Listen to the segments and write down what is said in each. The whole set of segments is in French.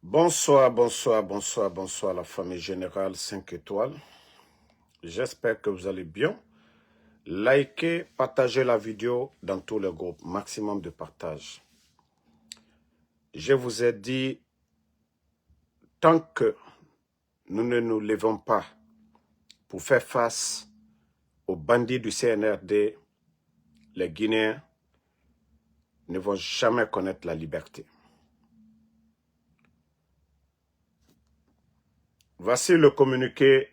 Bonsoir, bonsoir, bonsoir, bonsoir la famille générale 5 étoiles. J'espère que vous allez bien. Likez, partagez la vidéo dans tous les groupes, maximum de partage. Je vous ai dit, tant que nous ne nous levons pas pour faire face aux bandits du CNRD, les Guinéens ne vont jamais connaître la liberté. Voici le communiqué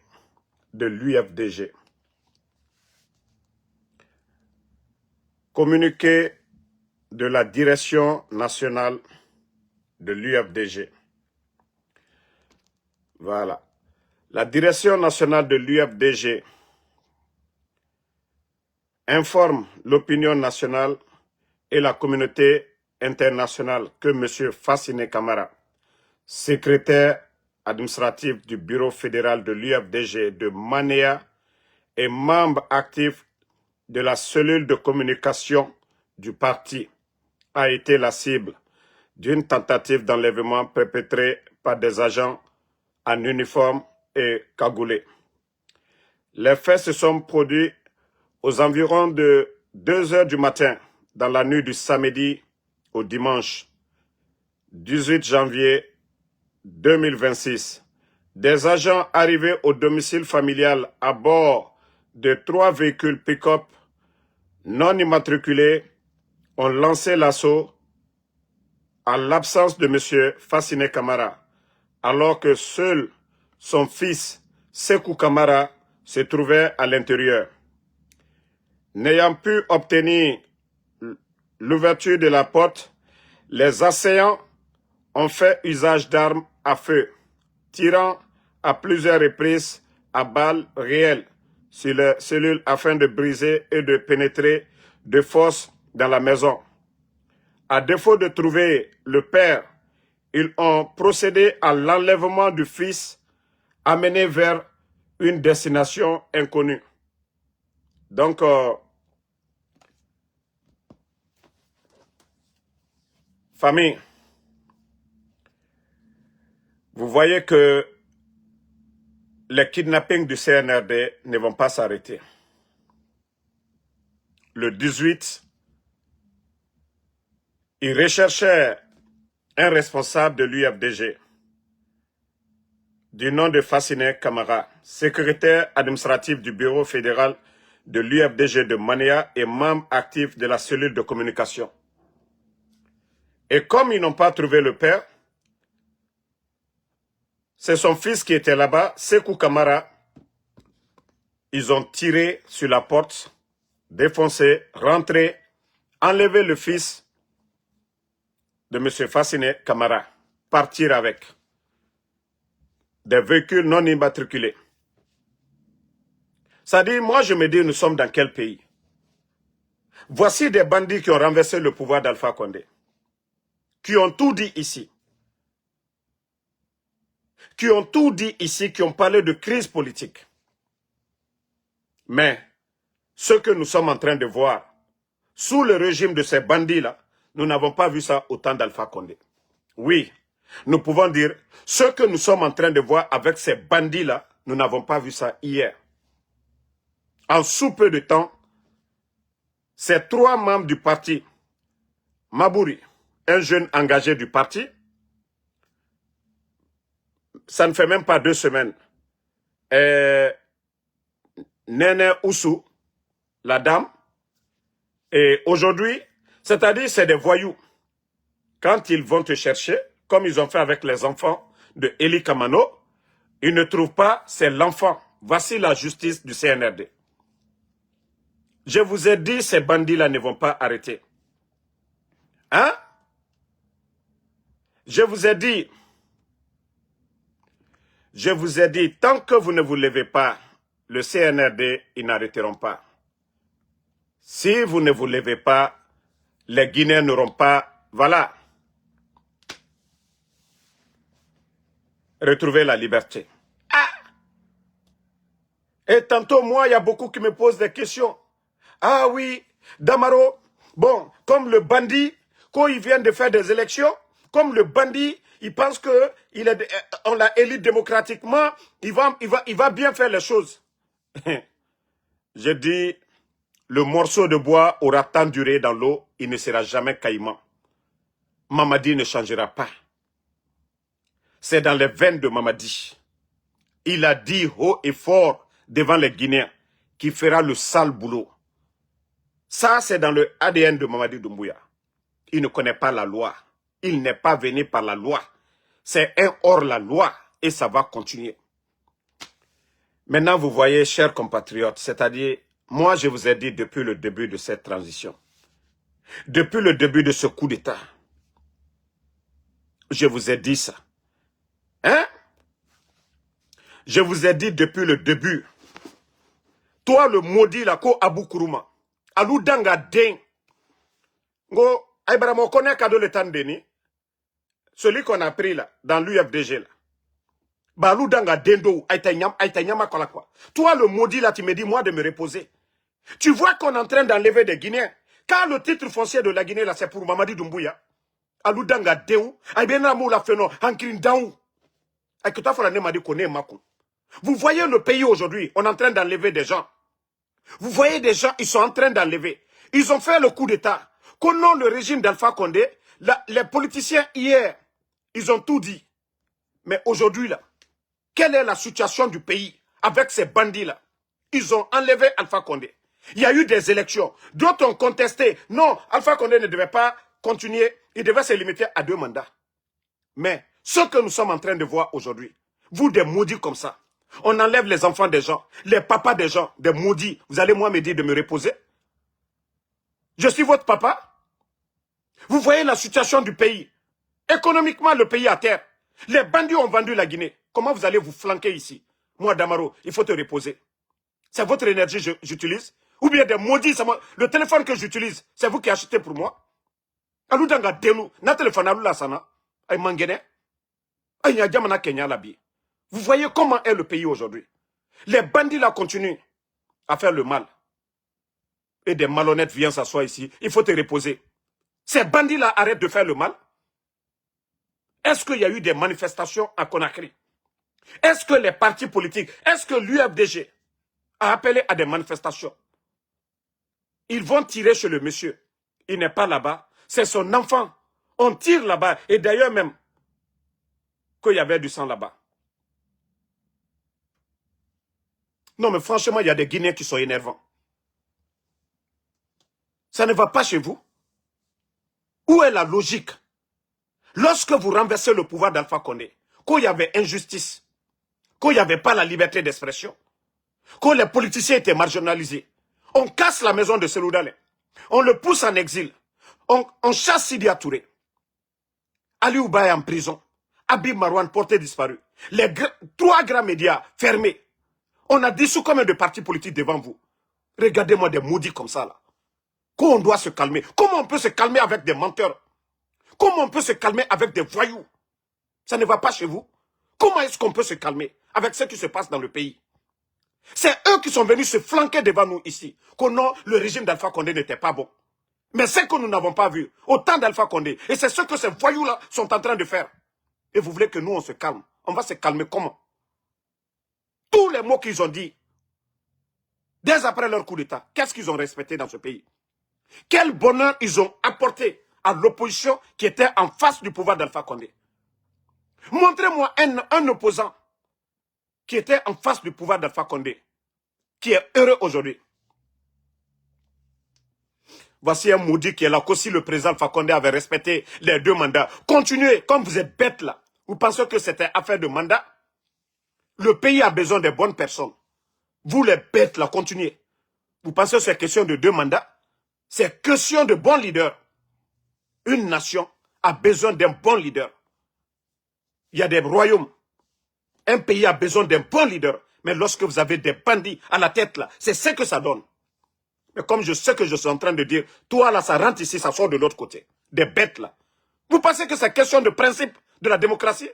de l'UFDG. Communiqué de la direction nationale de l'UFDG. Voilà. La direction nationale de l'UFDG informe l'opinion nationale et la communauté internationale que M. Fassine Camara, secrétaire administratif du bureau fédéral de l'UFDG de Manéa et membre actif de la cellule de communication du parti, a été la cible d'une tentative d'enlèvement perpétrée par des agents en uniforme et cagoulés. Les faits se sont produits aux environs de 2 heures du matin, dans la nuit du samedi au dimanche 18 janvier 2026. Des agents arrivés au domicile familial à bord de 3 véhicules pick-up non immatriculés ont lancé l'assaut en l'absence de M. Fassine Camara, alors que seul son fils Sekou Camara se trouvait à l'intérieur. N'ayant pu obtenir l'ouverture de la porte, les assaillants ont fait usage d'armes à feu, tirant à plusieurs reprises à balles réelles sur les cellules afin de briser et de pénétrer de force dans la maison. À défaut de trouver le père, ils ont procédé à l'enlèvement du fils, amené vers une destination inconnue. Donc, famille, vous voyez que les kidnappings du CNRD ne vont pas s'arrêter. Le 18, ils recherchaient un responsable de l'UFDG du nom de Fassine Camara, secrétaire administratif du bureau fédéral de l'UFDG de Manéa et membre actif de la cellule de communication. Et comme ils n'ont pas trouvé le père, c'est son fils qui était là-bas, Sekou Camara. Ils ont tiré sur la porte, défoncé, rentré, enlevé le fils de M. Fassine Camara, partir avec des véhicules non immatriculés. Ça dit, moi je me dis, nous sommes dans quel pays? Voici des bandits qui ont renversé le pouvoir d'Alpha Condé, qui ont tout dit ici, qui ont parlé de crise politique. Mais ce que nous sommes en train de voir, sous le régime de ces bandits-là, nous n'avons pas vu ça au temps d'Alpha Condé. Oui, nous pouvons dire, ce que nous sommes en train de voir avec ces bandits-là, nous n'avons pas vu ça hier. En sous peu de temps, ces 3 membres du parti, Mabouri, un jeune engagé du parti, ça ne fait même pas 2 semaines, Nene Oussou, la dame, et aujourd'hui, c'est-à-dire c'est des voyous. Quand ils vont te chercher, comme ils ont fait avec les enfants de Eli Kamano, ils ne trouvent pas, c'est l'enfant. Voici la justice du CNRD. Je vous ai dit, ces bandits-là ne vont pas arrêter. Hein? Je vous ai dit, tant que vous ne vous levez pas, le CNRD, ils n'arrêteront pas. Si vous ne vous levez pas, les Guinéens n'auront pas, voilà, retrouvé la liberté. Ah! Et tantôt, moi, il y a beaucoup qui me posent des questions. Ah oui, Damaro, bon, comme le bandit, quand il vient de faire des élections, comme le bandit, il pense que on l'a élu démocratiquement, il va bien faire les choses. Je dis, le morceau de bois aura tant duré dans l'eau, il ne sera jamais caïman. Mamadi ne changera pas. C'est dans les veines de Mamadi. Il a dit haut et fort devant les Guinéens qu'il fera le sale boulot. Ça, c'est dans le ADN de Mamadi Doumbouya. Il ne connaît pas la loi. Il n'est pas venu par la loi. C'est un hors-la-loi et ça va continuer. Maintenant, vous voyez, chers compatriotes, c'est-à-dire, moi, je vous ai dit depuis le début de cette transition, depuis le début de ce coup d'État, je vous ai dit ça. Hein? Je vous ai dit depuis le début, toi, le maudit, là, ko Abou Kourouma, Alou Danga Den, Go, Aïbara, on connaît cadeau le temps Deni, celui qu'on a pris là, dans l'UFDG là. Balou Danga Dendo, Aïtanyama Kolakwa. Toi, le maudit là, tu me dis, moi, de me reposer. Tu vois qu'on est en train d'enlever des Guinéens. Car le titre foncier de la Guinée là, c'est pour Mamadi Doumbouya. Alou Danga Deu, Aïbena Moula Feno, Ankrin Daou. Aïkota Folane Madi Kone Makou. Vous voyez le pays aujourd'hui, on est en train d'enlever des gens. Vous voyez des gens, ils sont en train d'enlever. Ils ont fait le coup d'État. Connaissant le régime d'Alpha Condé, les politiciens hier, ils ont tout dit. Mais aujourd'hui là, quelle est la situation du pays avec ces bandits-là? Ils ont enlevé Alpha Condé. Il y a eu des élections. D'autres ont contesté. Non, Alpha Condé ne devait pas continuer. Il devait se limiter à 2 mandats. Mais ce que nous sommes en train de voir aujourd'hui, vous des maudits comme ça, on enlève les enfants des gens, les papas des gens, des maudits. Vous allez moi me dire de me reposer? Je suis votre papa? Vous voyez la situation du pays. Économiquement, le pays à terre. Les bandits ont vendu la Guinée. Comment vous allez vous flanquer ici? Moi, Damaro, il faut te reposer. C'est votre énergie que j'utilise? Ou bien des maudits, le téléphone que j'utilise, c'est vous qui achetez pour moi? Alou danga delu, na téléphone alou la sana, ay mangene, ay nyadjamana Kenya labi. Vous voyez comment est le pays aujourd'hui? Les bandits là continuent à faire le mal. Et des malhonnêtes viennent s'asseoir ici. Il faut te reposer. Ces bandits là arrêtent de faire le mal. Est-ce qu'il y a eu des manifestations à Conakry? Est-ce que les partis politiques, est-ce que l'UFDG a appelé à des manifestations? Ils vont tirer chez le monsieur. Il n'est pas là-bas. C'est son enfant. On tire là-bas. Et d'ailleurs même, qu'il y avait du sang là-bas. Non mais franchement, il y a des Guinéens qui sont énervants. Ça ne va pas chez vous? Où est la logique? Lorsque vous renversez le pouvoir d'Alpha Condé, qu'il y avait injustice, qu'il n'y avait pas la liberté d'expression, que les politiciens étaient marginalisés, on casse la maison de Seloudalé, on le pousse en exil, on chasse Sidi Touré, Ali Oubaye en prison, Habib Marouane porté disparu, les 3 grands médias fermés. On a dissous combien de partis politiques devant vous? Regardez-moi des maudits comme ça là. Comment on doit se calmer? Comment on peut se calmer avec des menteurs? Comment on peut se calmer avec des voyous? Ça ne va pas chez vous? Comment est-ce qu'on peut se calmer avec ce qui se passe dans le pays? C'est eux qui sont venus se flanquer devant nous ici. Que non, le régime d'Alpha Condé n'était pas bon. Mais c'est que nous n'avons pas vu au temps d'Alpha Condé. Et c'est ce que ces voyous-là sont en train de faire. Et vous voulez que nous, on se calme? On va se calmer comment? Tous les mots qu'ils ont dit, dès après leur coup d'État, qu'est-ce qu'ils ont respecté dans ce pays? Quel bonheur ils ont apporté à l'opposition qui était en face du pouvoir d'Alpha Condé? Montrez-moi un opposant qui était en face du pouvoir d'Alpha Condé, qui est heureux aujourd'hui. Voici un maudit qui est là, qu'aussi le président Alpha Condé avait respecté les 2 mandats. Continuez, comme vous êtes bêtes là. Vous pensez que c'était affaire de mandat? Le pays a besoin de bonnes personnes. Vous les bêtes là, continuez. Vous pensez que c'est question de 2 mandats? C'est question de bons leaders. Une nation a besoin d'un bon leader. Il y a des royaumes. Un pays a besoin d'un bon leader. Mais lorsque vous avez des bandits à la tête là, c'est ce que ça donne. Mais comme je sais que je suis en train de dire, toi là, ça rentre ici, ça sort de l'autre côté. Des bêtes là. Vous pensez que c'est question de principe de la démocratie?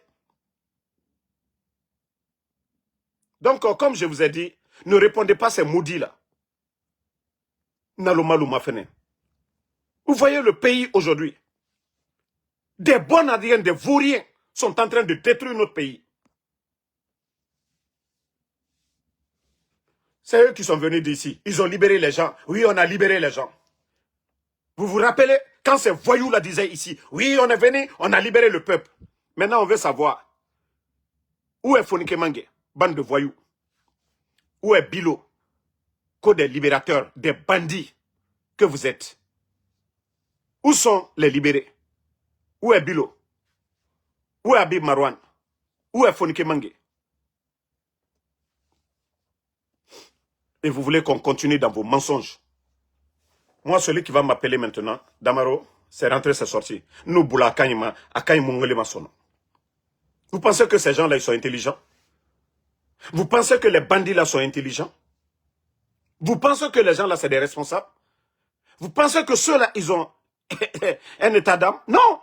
Donc, comme je vous ai dit, ne répondez pas à ces maudits là. Nalomalou Mafene. Vous voyez le pays aujourd'hui. Des bons Adiens, des vauriens sont en train de détruire notre pays. C'est eux qui sont venus d'ici. Ils ont libéré les gens. Oui, on a libéré les gens. Vous vous rappelez, quand ces voyous-là disaient ici, oui, on est venu, on a libéré le peuple. Maintenant, on veut savoir, où est Fonike Mange, bande de voyous? Où est Bilo, co des libérateurs, des bandits que vous êtes? Où sont les libérés? Où est Bilo? Où est Habib Marwan? Où est Fonike Mange? Et vous voulez qu'on continue dans vos mensonges? Moi, celui qui va m'appeler maintenant, Damaro, c'est rentré, c'est sorti. Nous, Boula Akanyima, Akanyimongole Masono. Vous pensez que ces gens-là, ils sont intelligents? Vous pensez que les bandits-là sont intelligents? Vous pensez que les gens-là, c'est des responsables? Vous pensez que ceux-là, ils ont un état d'âme? Non!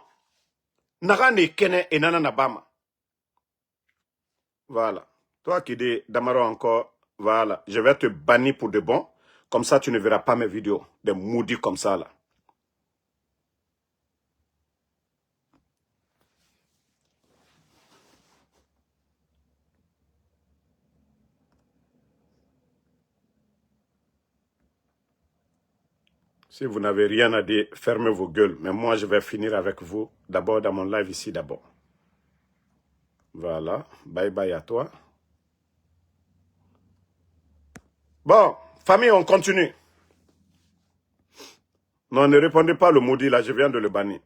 Narane Kene et Nana Nabama. Voilà. Toi qui dis, Damaro encore, voilà. Je vais te bannir pour de bon. Comme ça, tu ne verras pas mes vidéos. Des maudits comme ça, là. Si vous n'avez rien à dire, fermez vos gueules. Mais moi, je vais finir avec vous. D'abord, dans mon live ici, d'abord. Voilà. Bye bye à toi. Bon, famille, on continue. Non, ne répondez pas le maudit, là. Je viens de le bannir.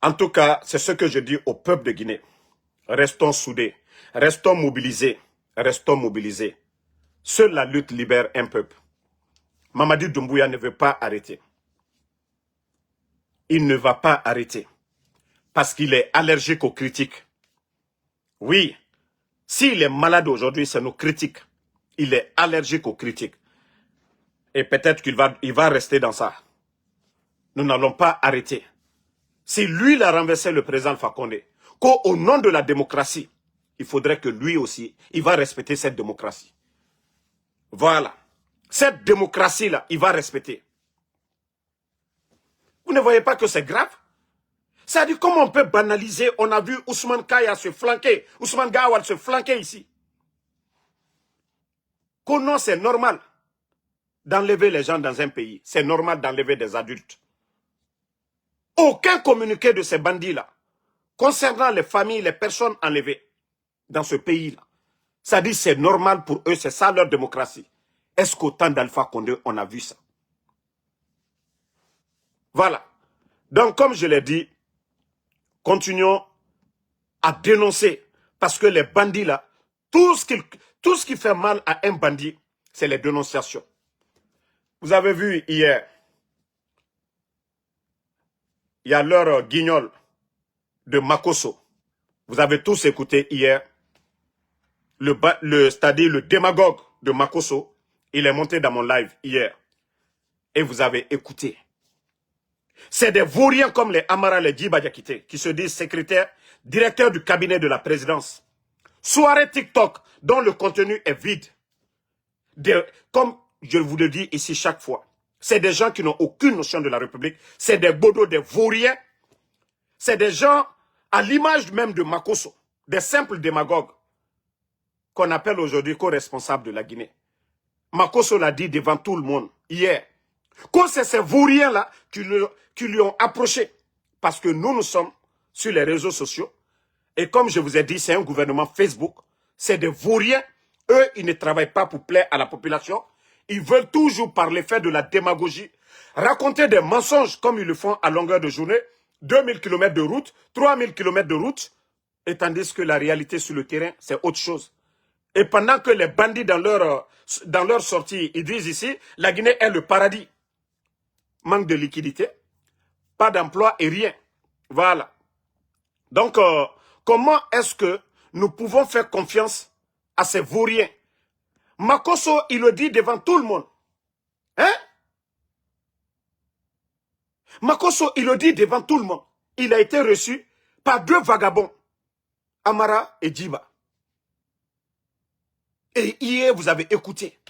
En tout cas, c'est ce que je dis au peuple de Guinée. Restons soudés. Restons mobilisés. Restons mobilisés. Seule la lutte libère un peuple. Mamadi Doumbouya ne veut pas arrêter. Il ne va pas arrêter. Parce qu'il est allergique aux critiques. Oui, s'il est malade aujourd'hui, c'est nos critiques. Il est allergique aux critiques. Et peut-être qu'il va rester dans ça. Nous n'allons pas arrêter. Si lui il a renversé le président Alpha Condé, qu'au nom de la démocratie, il faudrait que lui aussi, il va respecter cette démocratie. Voilà. Cette démocratie-là, il va respecter. Vous ne voyez pas que c'est grave? C'est-à-dire comment on peut banaliser? On a vu Ousmane Kaya se flanquer, Ousmane Gawal se flanquer ici. Qu'au nom, c'est normal d'enlever les gens dans un pays. C'est normal d'enlever des adultes. Aucun communiqué de ces bandits-là concernant les familles, les personnes enlevées dans ce pays-là. Ça dit c'est normal pour eux, c'est ça leur démocratie. Est-ce qu'au temps d'Alpha Condé, on a vu ça? Voilà. Donc, comme je l'ai dit, continuons à dénoncer. Parce que les bandits là, tout ce qui fait mal à un bandit, c'est les dénonciations. Vous avez vu hier, il y a leur guignol de Makosso. Vous avez tous écouté hier, c'est-à-dire le démagogue de Makosso, il est monté dans mon live hier. Et vous avez écouté. C'est des vauriens comme les Amara, les Djiba Diakité, qui se disent secrétaires, directeurs du cabinet de la présidence. Soirée TikTok, dont le contenu est vide. Comme je vous le dis ici chaque fois, c'est des gens qui n'ont aucune notion de la République. C'est des bodos, des vauriens. C'est des gens, à l'image même de Makosso, des simples démagogues, qu'on appelle aujourd'hui co-responsables de la Guinée. Makosso l'a dit devant tout le monde, hier. Que c'est ces vauriens-là qui lui ont approché. Parce que nous sommes sur les réseaux sociaux. Et comme je vous ai dit, c'est un gouvernement Facebook. C'est des vauriens. Eux, ils ne travaillent pas pour plaire à la population. Ils veulent toujours, par l'effet de la démagogie, raconter des mensonges comme ils le font à longueur de journée. 2000 km de route, 3000 km de route. Et tandis que la réalité sur le terrain, c'est autre chose. Et pendant que les bandits dans leur sortie, ils disent ici, la Guinée est le paradis. Manque de liquidité, pas d'emploi et rien. Voilà. Donc, comment est-ce que nous pouvons faire confiance à ces vauriens? Makosso, il le dit devant tout le monde. Hein? Makosso, il le dit devant tout le monde. Il a été reçu par deux vagabonds, Amara et Djiba. Et hier, vous avez écouté.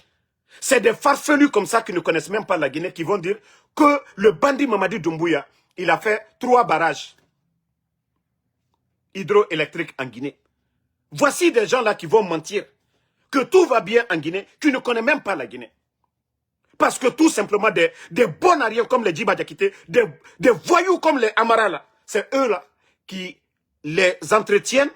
C'est des farfelus comme ça qui ne connaissent même pas la Guinée qui vont dire que le bandit Mamadi Doumbouya, il a fait 3 barrages. hydroélectrique en Guinée. Voici des gens là qui vont mentir que tout va bien en Guinée, qui ne connaissent même pas la Guinée. Parce que tout simplement des bons arrières comme les Djiba Diakité, des voyous comme les Amara là, c'est eux là qui les entretiennent,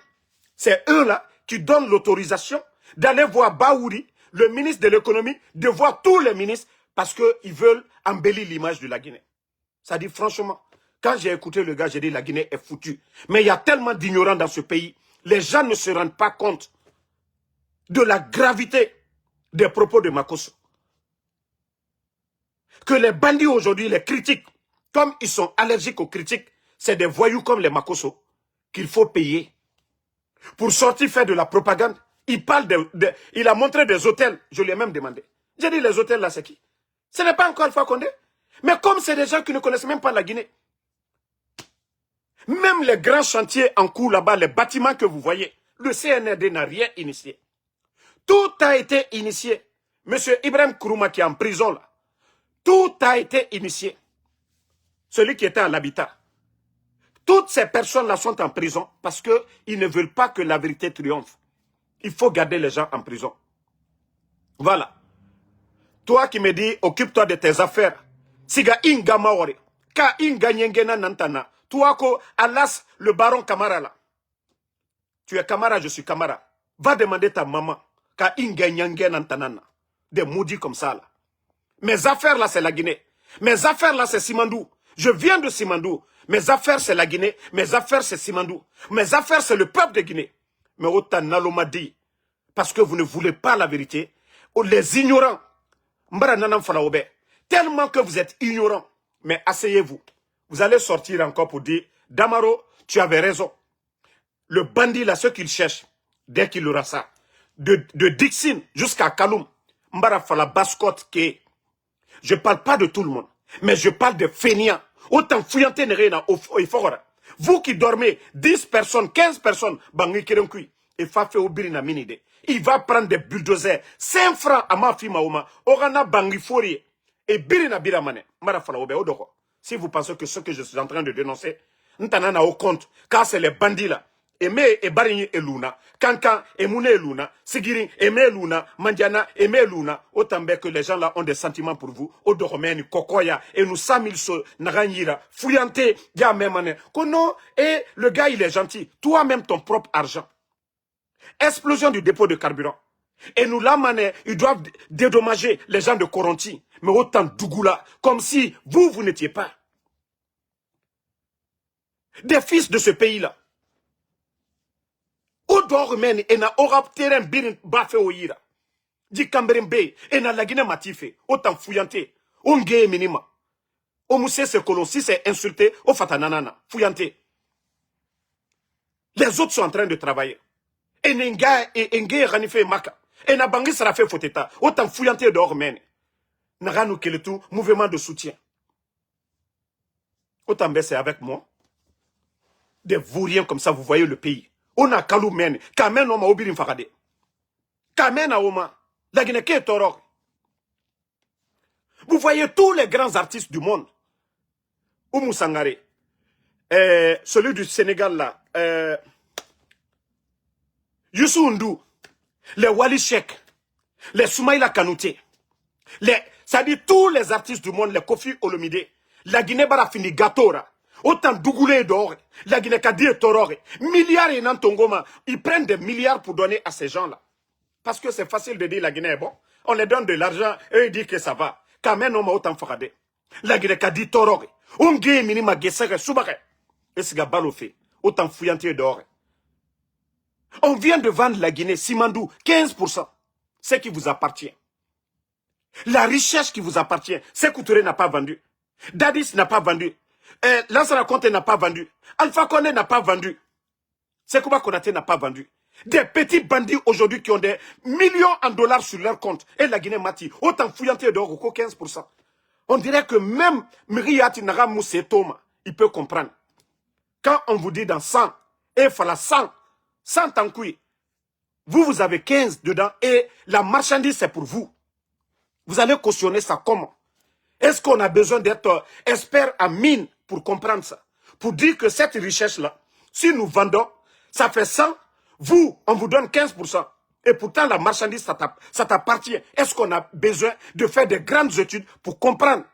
c'est eux là qui donnent l'autorisation d'aller voir Baouri, le ministre de l'économie, de voir tous les ministres parce qu'ils veulent embellir l'image de la Guinée. Ça dit franchement, quand j'ai écouté le gars, j'ai dit la Guinée est foutue. Mais il y a tellement d'ignorants dans ce pays, les gens ne se rendent pas compte de la gravité des propos de Makosso. Que les bandits aujourd'hui les critiquent, comme ils sont allergiques aux critiques, c'est des voyous comme les Makosso qu'il faut payer. Pour sortir faire de la propagande, il parle il a montré des hôtels, je lui ai même demandé. J'ai dit les hôtels là c'est qui? Ce n'est pas encore Alpha Condé. Mais comme c'est des gens qui ne connaissent même pas la Guinée. Même les grands chantiers en cours là-bas, les bâtiments que vous voyez, le CNRD n'a rien initié. Tout a été initié. Monsieur Ibrahim Kourouma qui est en prison là, tout a été initié. Celui qui était à l'habitat. Toutes ces personnes-là sont en prison parce qu'ils ne veulent pas que la vérité triomphe. Il faut garder les gens en prison. Voilà. Toi qui me dis, occupe-toi de tes affaires. Siga inga maori. Ka inga nyengena nantana. Toi ko alas le baron Camara là. Tu es Camara, je suis Camara. Va demander ta maman. Ka inga nyengena nantanana. Des maudits comme ça là. Mes affaires là, c'est la Guinée. Mes affaires là, c'est Simandou. Je viens de Simandou. Mes affaires, c'est la Guinée. Mes affaires, c'est Simandou. Mes affaires, c'est le peuple de Guinée. Mais autant Naloma dit, parce que vous ne voulez pas la vérité, les ignorants, tellement que vous êtes ignorants, mais asseyez-vous. Vous allez sortir encore pour dire, Damaro, tu avais raison. Le bandit là, ce qu'il cherche, dès qu'il aura ça, de Dixine jusqu'à Kaloum, Mbara Fala Bascotte qui je ne parle pas de tout le monde, mais je parle de fainéants. Autant fouillanté n'est au fort. Vous qui dormez, 10 personnes, 15 personnes, il va prendre des bulldozers, 5 francs à ma fille Maoma, Orana Bangi Fourier, et Birina Biramane, Marafala Obe Odoko. Si vous pensez que ce que je suis en train de dénoncer, n'tanana au compte, car c'est les bandits là. Eme e Barini et Luna, Kankan et Moune et Luna, Sigirin, Eme Luna, Mandiana, Eme Luna, autant que les gens là ont des sentiments pour vous, Odoromeni, Kokoya, et nous 100 000 so, Naranyira, Fouillante, Yamemane, Kono, et le gars il est gentil, toi-même ton propre argent. Explosion du dépôt de carburant. Et nous là, mané, ils doivent dédommager les gens de Coronti, mais autant Dougoula, comme si vous n'étiez pas des fils de ce pays-là. Odor men ena orap terrain birin bafe oyira. Di Kamberembe ena la Guinée matife. Autant fouillante. Onge minima. O mousse se kolon si c'est insulté. O fatananana. Fouillante. Les autres sont en train de travailler. Enenga et enge ranife maka. Ena bangi sera fait foteta. Autant fouillante dehors men. Nagano keletou. Mouvement de soutien. Autant baisse avec moi. Des vauriens comme ça, vous voyez le pays. On a Kalou men, Kamen Oma Obirin Fakade. Kamen Aoma, la Guinée qui est Torok. Vous voyez tous les grands artistes du monde. Oumou Sangare, celui du Sénégal là, Youssou N'Dour, les Wally Sheik, les Soumaïla Kanouté, ça dit tous les artistes du monde, les Kofi Olomide, la Guinée Barafini Gatora. Autant Dougoulé d'or, la Guinée Kadi et Torore, milliards et Nantongoma, ils prennent des milliards pour donner à ces gens-là. Parce que c'est facile de dire la Guinée est bon. On les donne de l'argent et ils disent que ça va. Kamen on autant Fakade. La Guinée Kadi Torore, on gagne minima Gessere Soubare. Et c'est Balofé, autant fouillanté d'or. On vient de vendre la Guinée, Simandou, 15%. Ce qui vous appartient. La richesse qui vous appartient, Sékou Touré n'a pas vendu. Dadis n'a pas vendu. Lansana Conté n'a pas vendu. Alpha Condé n'a pas vendu. Sekouba Konaté n'a pas vendu. Des petits bandits aujourd'hui qui ont des millions en dollars sur leur compte. Et la Guinée Mati, autant fouillanté de Roko, 15%. On dirait que même Miriati Nara Moussé Toma, il peut comprendre. Quand on vous dit dans 100, et fala 100 tankoui, vous avez 15 dedans et la marchandise c'est pour vous. Vous allez cautionner ça comment? Est-ce qu'on a besoin d'être expert en mine pour comprendre ça? Pour dire que cette richesse-là, si nous vendons, Ça fait 100. Vous, on vous donne 15%. Et pourtant, la marchandise, ça t'appartient. Est-ce qu'on a besoin de faire des grandes études pour comprendre?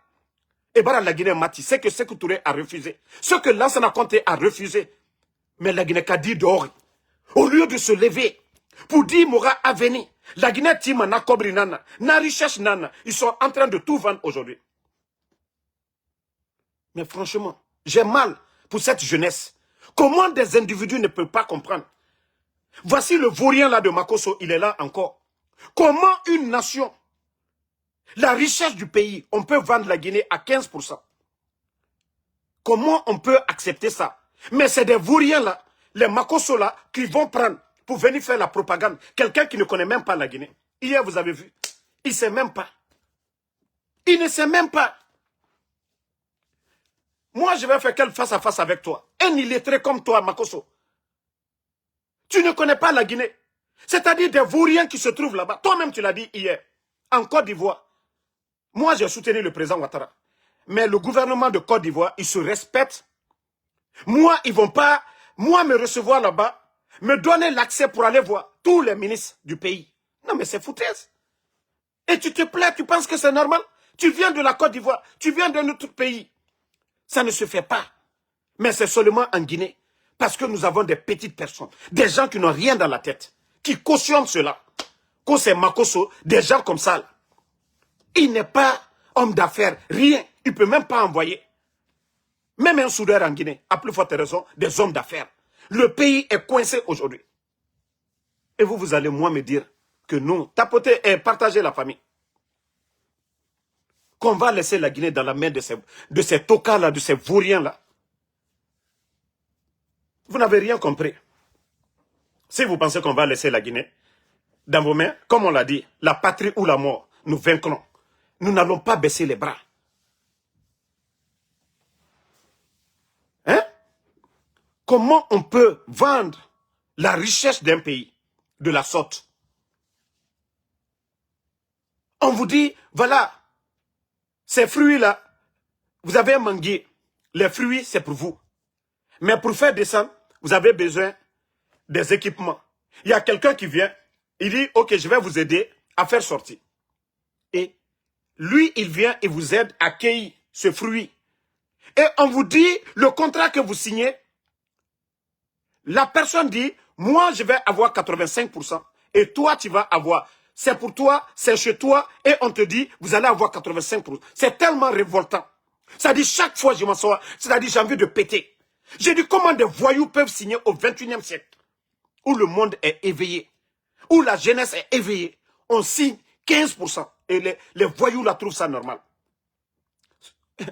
Et voilà, la Guinée Mati, c'est que Sékou Touré a refusé. Ce que Lansana Conté a refusé. Mais la Guinée Kadi dehors. Au lieu de se lever pour dire Mora a venu, la Guinée Tima na Kobri Nana, na richesse Nana, ils sont en train de tout vendre aujourd'hui. Mais franchement, j'ai mal pour cette jeunesse. Comment des individus ne peuvent pas comprendre? Voici le vaurien là de Makosso, il est là encore. Comment une nation, la richesse du pays, on peut vendre la Guinée à 15%? Comment on peut accepter ça? Mais c'est des vauriens là, les Makosso là, qui vont prendre pour venir faire la propagande. Quelqu'un qui ne connaît même pas la Guinée. Hier, vous avez vu, il ne sait même pas. Il ne sait même pas. Moi, je vais faire quel face à face avec toi? Un illettré comme toi, Makosso. Tu ne connais pas la Guinée. C'est-à-dire des vauriens qui se trouvent là-bas. Toi-même, tu l'as dit hier. En Côte d'Ivoire. Moi, j'ai soutenu le président Ouattara. Mais le gouvernement de Côte d'Ivoire, il se respecte. Moi, ils ne vont pas, moi, me recevoir là-bas, me donner l'accès pour aller voir tous les ministres du pays. Non, mais c'est foutaise. Et tu te plais, tu penses que c'est normal? Tu viens de la Côte d'Ivoire, tu viens d'un autre pays. Ça ne se fait pas. Mais c'est seulement en Guinée. Parce que nous avons des petites personnes, des gens qui n'ont rien dans la tête, qui cautionnent cela. Quand c'est Makosso, des gens comme ça. Là. Il n'est pas homme d'affaires, rien. Il ne peut même pas envoyer. Même un soudeur en Guinée, à plus forte raison, des hommes d'affaires. Le pays est coincé aujourd'hui. Et vous, vous allez moi me dire que nous, tapoter et partager la famille. Qu'on va laisser la Guinée dans la main de ces tocards-là, de ces vauriens-là. Vous n'avez rien compris. Si vous pensez qu'on va laisser la Guinée dans vos mains, comme on l'a dit, la patrie ou la mort, nous vaincrons. Nous n'allons pas baisser les bras. Hein? Comment on peut vendre la richesse d'un pays de la sorte? On vous dit, voilà, ces fruits-là, vous avez un manguier. Les fruits, c'est pour vous. Mais pour faire descendre, vous avez besoin des équipements. Il y a quelqu'un qui vient, il dit, ok, je vais vous aider à faire sortir. Et lui, il vient et vous aide à cueillir ce fruit. Et on vous dit, le contrat que vous signez, la personne dit, moi, je vais avoir 85%. Et toi, tu vas avoir, c'est pour toi, c'est chez toi. Et on te dit, vous allez avoir 85%. C'est tellement révoltant. Ça dit, chaque fois, je m'assois, c'est-à-dire, j'ai envie de péter. J'ai dit, comment des voyous peuvent signer au 21e siècle, où le monde est éveillé, où la jeunesse est éveillée, on signe 15%. Et les voyous la trouvent ça normal.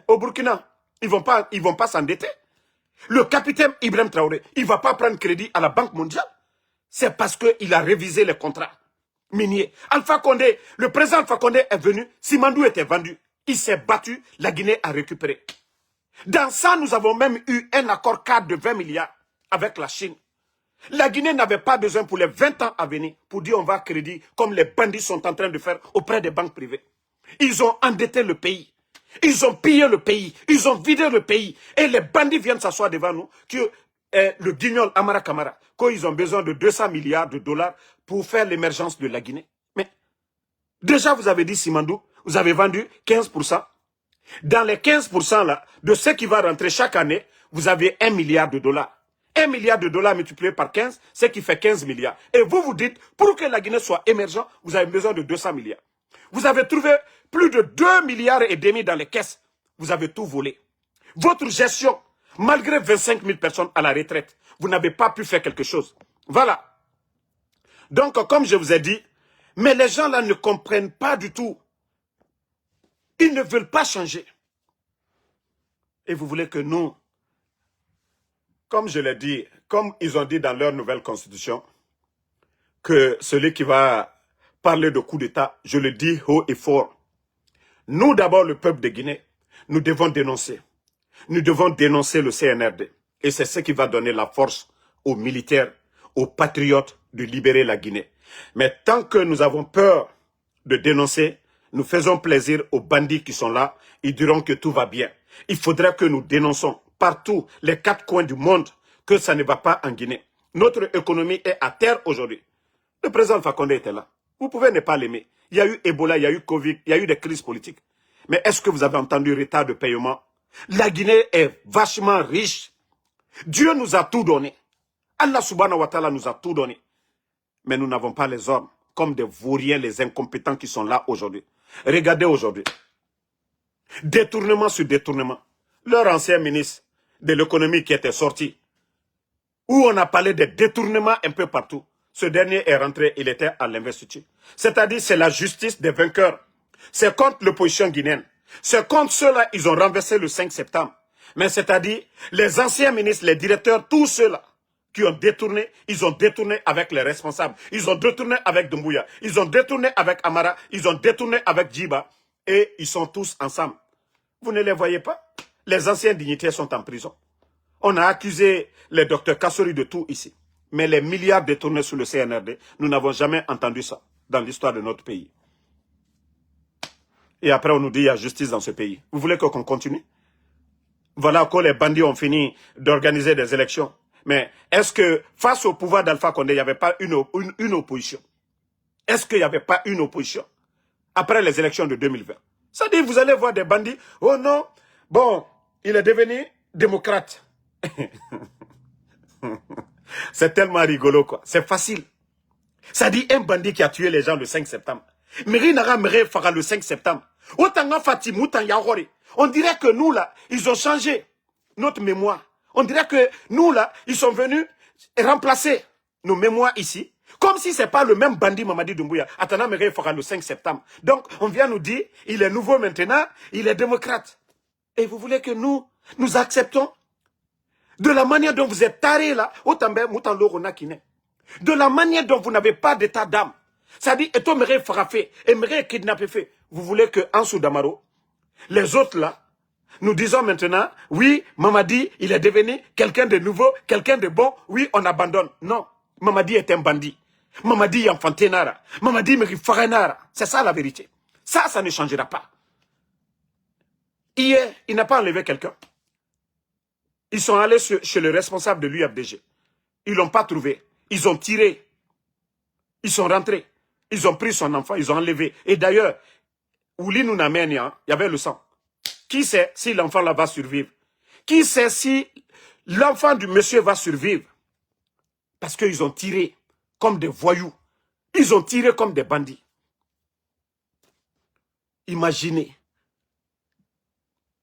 Au Burkina, ils vont pas s'endetter. Le capitaine Ibrahim Traoré, il ne va pas prendre crédit à la Banque mondiale. C'est parce qu'il a révisé les contrats miniers. Alpha Condé, le président Alpha Condé est venu, Simandou était vendu. Il s'est battu, la Guinée a récupéré. Dans ça, nous avons même eu un accord cadre de 20 milliards avec la Chine. La Guinée n'avait pas besoin pour les 20 ans à venir pour dire on va crédit comme les bandits sont en train de faire auprès des banques privées. Ils ont endetté le pays. Ils ont pillé le pays. Ils ont vidé le pays. Et les bandits viennent s'asseoir devant nous que le guignol Amara Kamara, quand ils ont besoin de 200 milliards de dollars pour faire l'émergence de la Guinée. Mais déjà, vous avez dit Simandou, vous avez vendu 15%. Dans les 15% là, de ce qui va rentrer chaque année, vous avez 1 milliard de dollars. 1 milliard de dollars multiplié par 15, ce qui fait 15 milliards. Et vous vous dites, pour que la Guinée soit émergente, vous avez besoin de 200 milliards. Vous avez trouvé plus de 2 milliards et demi dans les caisses. Vous avez tout volé. Votre gestion, malgré 25 000 personnes à la retraite, vous n'avez pas pu faire quelque chose. Voilà. Donc, comme je vous ai dit, mais les gens là ne comprennent pas du tout. Ils ne veulent pas changer. Et vous voulez que nous, comme je l'ai dit, comme ils ont dit dans leur nouvelle constitution, que celui qui va parler de coup d'État, je le dis haut et fort. Nous d'abord, le peuple de Guinée, nous devons dénoncer. Nous devons dénoncer le CNRD. Et c'est ce qui va donner la force aux militaires, aux patriotes de libérer la Guinée. Mais tant que nous avons peur de dénoncer, nous faisons plaisir aux bandits qui sont là. Ils diront que tout va bien. Il faudrait que nous dénonçons partout, les 4 coins du monde, que ça ne va pas en Guinée. Notre économie est à terre aujourd'hui. Le président Alpha Condé était là. Vous pouvez ne pas l'aimer. Il y a eu Ebola, il y a eu Covid, il y a eu des crises politiques. Mais est-ce que vous avez entendu retard de paiement? La Guinée est vachement riche. Dieu nous a tout donné. Allah subhanahu wa ta'ala nous a tout donné. Mais nous n'avons pas les hommes, comme des vauriens, les incompétents qui sont là aujourd'hui. Regardez aujourd'hui. Détournement sur détournement. Leur ancien ministre de l'économie qui était sorti, où on a parlé de détournement un peu partout. Ce dernier est rentré, il était à l'investiture. C'est-à-dire, c'est la justice des vainqueurs. C'est contre l'opposition guinéenne. C'est contre ceux-là, ils ont renversé le 5 septembre. Mais c'est-à-dire, les anciens ministres, les directeurs, tous ceux-là qui ont détourné, ils ont détourné avec les responsables. Ils ont détourné avec Doumbouya. Ils ont détourné avec Amara. Ils ont détourné avec Djiba. Et ils sont tous ensemble. Vous ne les voyez pas? Les anciens dignitaires sont en prison. On a accusé le docteur Kassori de tout ici. Mais les milliards détournés sur le CNRD, nous n'avons jamais entendu ça dans l'histoire de notre pays. Et après, on nous dit qu'il y a justice dans ce pays. Vous voulez qu'on continue? Voilà que les bandits ont fini d'organiser des élections. Mais est-ce que face au pouvoir d'Alpha Condé, il n'y avait pas une opposition? Est-ce qu'il n'y avait pas une opposition après les élections de 2020? Ça dit, vous allez voir des bandits. Oh non, bon, il est devenu démocrate. C'est tellement rigolo, quoi. C'est facile. Ça dit un bandit qui a tué les gens le 5 septembre. Meri Nara Mere Fara le 5 septembre. Otanga Fatim, Outan Yahori. On dirait que nous, là, ils ont changé notre mémoire. On dirait que nous, là, ils sont venus remplacer nos mémoires ici. Comme si ce n'est pas le même bandit Mamadi Doumbouya. Atana Mere Fara le 5 septembre. Donc, on vient nous dire, il est nouveau maintenant, il est démocrate. Et vous voulez que nous acceptons? De la manière dont vous êtes tarés là, de la manière dont vous n'avez pas d'état d'âme. Ça dit, et toi, m'aurais frappé, et m'aurais kidnappé fait. Vous voulez que Ansou Damaro, les autres là, nous disons maintenant, oui, Mamadi, il est devenu quelqu'un de nouveau, quelqu'un de bon, oui, on abandonne. Non, Mamadi est un bandit. Mamadi est enfantinara. Mamadi me faranara. C'est ça la vérité. Ça ne changera pas. Hier, il n'a pas enlevé quelqu'un. Ils sont allés chez le responsable de l'UFDG. Ils ne l'ont pas trouvé. Ils ont tiré. Ils sont rentrés. Ils ont pris son enfant, ils ont enlevé. Et d'ailleurs, Ouli Nounamenia, il y avait le sang. Qui sait si l'enfant là va survivre? Qui sait si l'enfant du monsieur va survivre? Parce qu'ils ont tiré comme des voyous. Ils ont tiré comme des bandits. Imaginez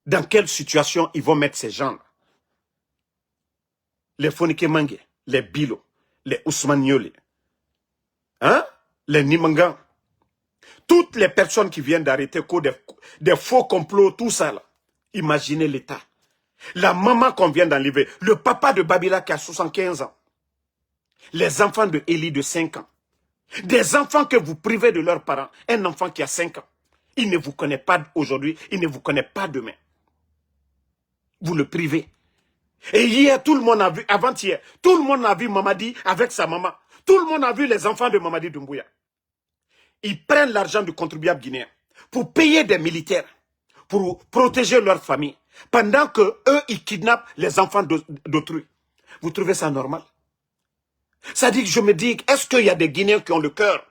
dans quelle situation ils vont mettre ces gens-là. Les Fonike Mange, les Bilo, les Ousmane Niolé, hein? Les Nimanga. Toutes les personnes qui viennent d'arrêter des faux complots, tout ça là. Imaginez l'état. La maman qu'on vient d'enlever, le papa de Babila qui a 75 ans, les enfants de Eli de 5 ans, des enfants que vous privez de leurs parents, un enfant qui a 5 ans, il ne vous connaît pas aujourd'hui, il ne vous connaît pas demain. Vous le privez. Et hier, tout le monde a vu, avant-hier, tout le monde a vu Mamadi avec sa maman. Tout le monde a vu les enfants de Mamadi Doumbouya. Ils prennent l'argent du contribuable guinéen pour payer des militaires, pour protéger leur famille, pendant que eux, ils kidnappent les enfants d'autrui. Vous trouvez ça normal? Ça dit que je me dis, est-ce qu'il y a des Guinéens qui ont le cœur?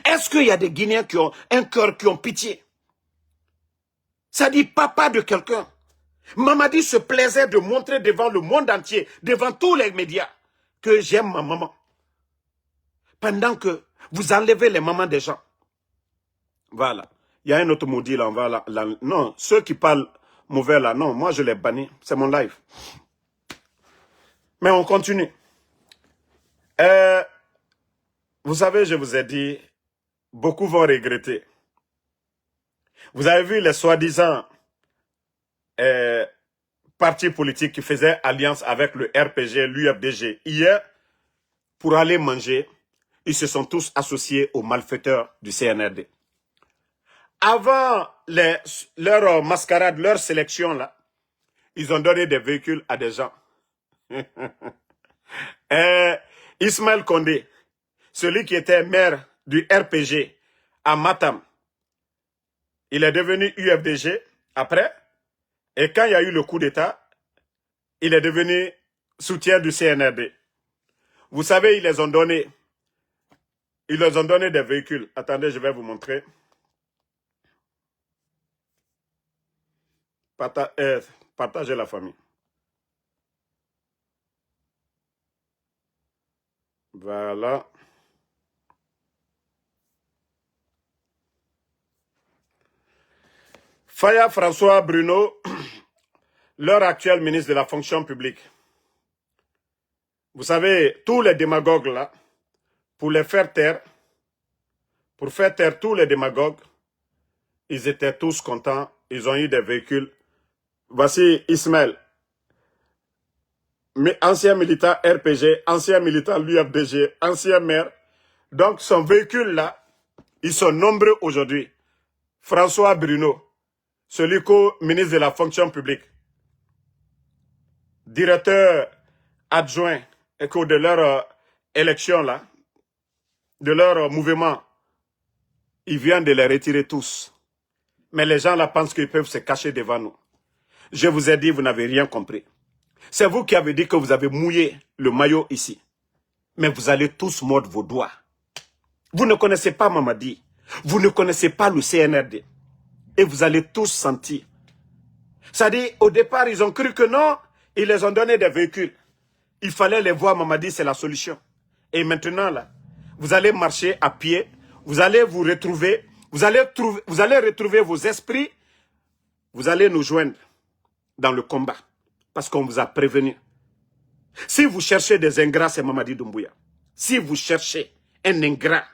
Est-ce qu'il y a des Guinéens qui ont un cœur, qui ont pitié? Ça dit papa de quelqu'un. Mamadi se plaisait de montrer devant le monde entier, devant tous les médias, que j'aime ma maman. Pendant que vous enlevez les mamans des gens. Voilà. Il y a un autre maudit là, on va non, ceux qui parlent mauvais là, non, moi je les bannis. C'est mon live. Mais on continue. Vous savez, je vous ai dit, beaucoup vont regretter. Vous avez vu les soi-disant partis politiques qui faisaient alliance avec le RPG, l'UFDG. Hier, pour aller manger, ils se sont tous associés aux malfaiteurs du CNRD. Avant leur mascarade, leur sélection, là, ils ont donné des véhicules à des gens. Ismaël Condé, celui qui était maire du RPG à Matam, il est devenu UFDG après. Et quand il y a eu le coup d'État, il est devenu soutien du CNRD. Vous savez, ils les ont donné. Ils leur ont donné des véhicules. Attendez, je vais vous montrer. Partagez la famille. Voilà. Faya François Bruno, leur actuel ministre de la fonction publique. Vous savez, tous les démagogues là, pour les faire taire, pour faire taire tous les démagogues, ils étaient tous contents, ils ont eu des véhicules. Voici Ismaël, ancien militant RPG, ancien militant l'UFDG, ancien maire. Donc son véhicule là, ils sont nombreux aujourd'hui. François Bruno, celui qu'au ministre de la fonction publique, directeur adjoint et que de leur élection là, de leur mouvement, ils viennent de les retirer tous. Mais les gens là pensent qu'ils peuvent se cacher devant nous. Je vous ai dit, vous n'avez rien compris. C'est vous qui avez dit que vous avez mouillé le maillot ici. Mais vous allez tous mordre vos doigts. Vous ne connaissez pas Mamadi. Vous ne connaissez pas le CNRD. Et vous allez tous sentir. C'est-à-dire, au départ, ils ont cru que non, ils les ont donné des véhicules. Il fallait les voir, Mamadi, c'est la solution. Et maintenant, là, vous allez marcher à pied, vous allez vous retrouver, vous allez retrouver vos esprits, vous allez nous joindre dans le combat. Parce qu'on vous a prévenu. Si vous cherchez des ingrats, c'est Mamadi Doumbouya. Si vous cherchez un ingrat,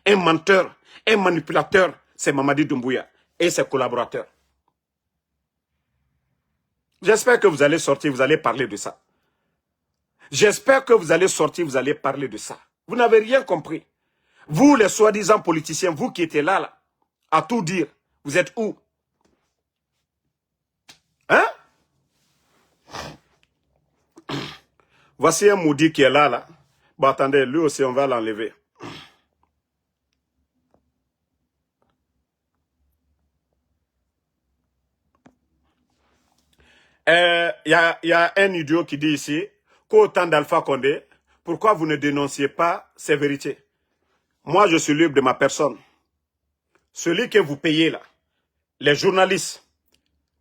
un menteur, un manipulateur, c'est Mamadi Doumbouya et ses collaborateurs. J'espère que vous allez sortir, vous allez parler de ça. J'espère que vous allez sortir, vous allez parler de ça. Vous n'avez rien compris. Vous, les soi-disant politiciens, vous qui étiez là, à tout dire, vous êtes où? Hein? Voici un maudit qui est là. Bon, attendez, lui aussi, on va l'enlever. Il y a un idiot qui dit ici qu'au temps d'Alpha Condé, pourquoi vous ne dénonciez pas ces vérités? Moi, je suis libre de ma personne. Celui que vous payez là, les journalistes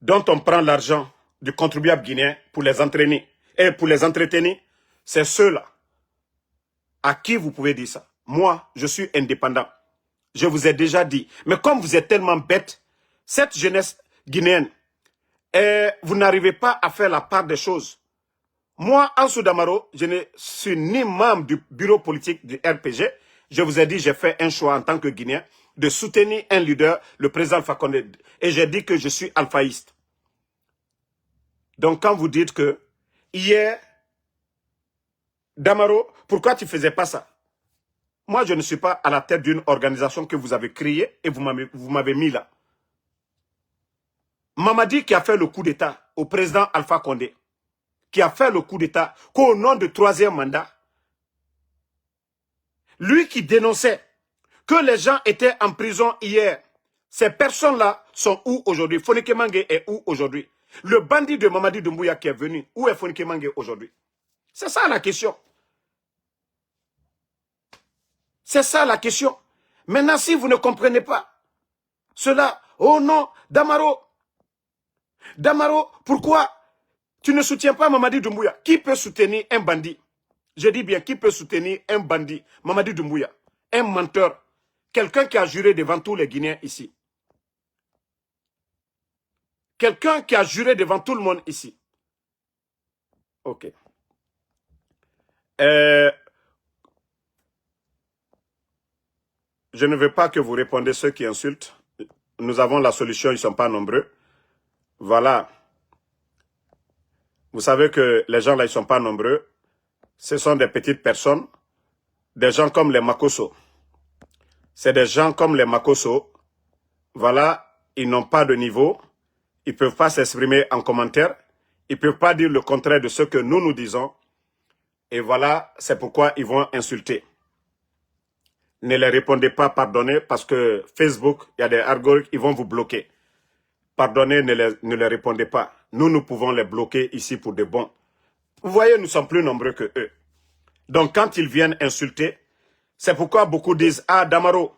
dont on prend l'argent du contribuable guinéen pour les entraîner et pour les entretenir, c'est ceux-là à qui vous pouvez dire ça. Moi, je suis indépendant. Je vous ai déjà dit. Mais comme vous êtes tellement bête, cette jeunesse guinéenne, vous n'arrivez pas à faire la part des choses. Moi, Ansou Damaro, je ne suis ni membre du bureau politique du RPG. Je vous ai dit, j'ai fait un choix en tant que Guinéen de soutenir un leader, le président Alpha Condé. Et j'ai dit que je suis alphaïste. Donc quand vous dites que hier, Damaro, pourquoi tu ne faisais pas ça? Moi, je ne suis pas à la tête d'une organisation que vous avez créée et vous m'avez mis là. Mamadi qui a fait le coup d'État au président Alpha Condé, qui a fait le coup d'État qu'au nom du troisième mandat, lui qui dénonçait que les gens étaient en prison hier, ces personnes-là sont où aujourd'hui? Fonike Mange est où aujourd'hui? Le bandit de Mamadi Doumbouya qui est venu, où est Fonike Mange aujourd'hui? C'est ça la question. C'est ça la question. Maintenant, si vous ne comprenez pas cela, oh non, Damaro, pourquoi tu ne soutiens pas Mamadi Doumbouya? Qui peut soutenir un bandit? Je dis bien, qui peut soutenir un bandit? Mamadi Doumbouya, un menteur, quelqu'un qui a juré devant tous les Guinéens ici. Quelqu'un qui a juré devant tout le monde ici. Ok. Je ne veux pas que vous répondiez ceux qui insultent. Nous avons la solution, ils ne sont pas nombreux. Voilà. Vous savez que les gens là, ils ne sont pas nombreux. Ce sont des petites personnes, des gens comme les Makosso. C'est des gens comme les Makosso. Voilà, ils n'ont pas de niveau. Ils ne peuvent pas s'exprimer en commentaire. Ils ne peuvent pas dire le contraire de ce que nous disons. Et voilà, c'est pourquoi ils vont insulter. Ne les répondez pas, pardonnez, parce que Facebook, il y a des algorithmes, ils vont vous bloquer. Pardonnez, ne les répondez pas. Nous pouvons les bloquer ici pour de bon. Vous voyez, nous sommes plus nombreux que eux. Donc quand ils viennent insulter, c'est pourquoi beaucoup disent « Ah, Damaro,